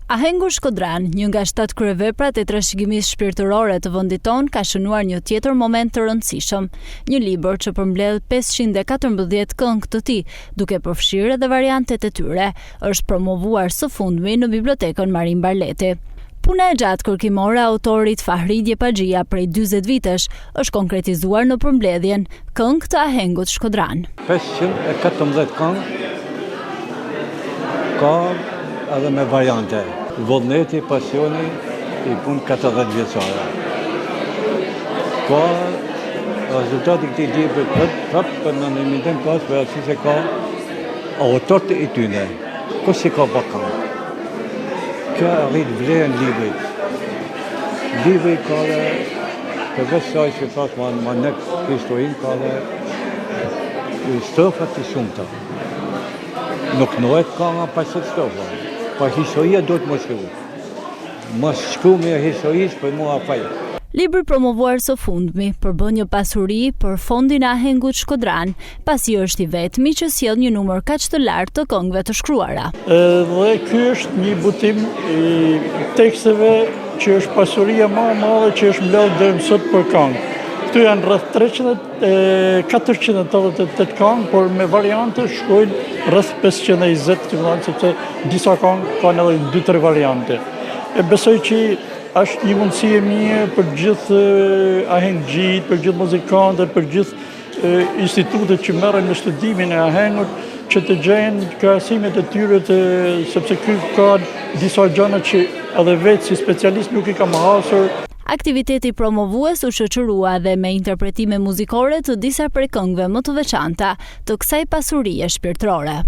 Ahengu Shkodran, një nga 7 kryeveprat e trashëgimisë shpirtërore të vendit tonë, ka shënuar një tjetër moment të rëndësishëm. Një libër që përmbledh 514 këngë të tij, duke përfshirë edhe variantet e tyre, është promovuar së fundmi në bibliotekën Marin Barleti. Puna e gjatë kërkimore e autorit Fahridje Paxhia prej 40 vitesh është konkretizuar në përmbledhjen Këngë të Ahengut Shkodran. 514 këngë ka edhe me variante. Vullneti, pasioni i punë 40 vjeçare. Ka rezultati këtij libri prapë në një mendim pas për atë se ka autorët e tyre. Kush i ka bakan? Kjo arrit vlerën librit. Libri ka dhe përveç saj që pas ma nek historinë ka dhe strofat të shumëta. Nuk nëhet ka nga pasit strofa. Pa historia do të më shkru. Më shkru me historisë për mua faj. Libri promovuar së fundmi përbën një pasuri për fondin e Ahengut Shkodran, pasi është i vetmi që sjell një numër kaq të lartë të këngëve të shkruara. Dhe ky është një butim i teksteve që është pasuria më e madhe që është mbledhur deri më sot për këngë. Këtu janë rreth 488 këngë, por me variante shkojnë rreth 520, sepse disa këngë kanë edhe 2-3 variante. E besoj që është një mundësi e mirë për gjithë ahengjit, për gjithë muzikantët, për gjithë institutet që merren me studimin e ahengut, që të gjejnë krahasimet e tyre, sepse ky ka disa gjëra që edhe vetë si specialist nuk i kam hasur. Aktiviteti promovues u shoqërua dhe me interpretime muzikore të disa prej këngëve më të veçanta të kësaj pasurie shpirtërore.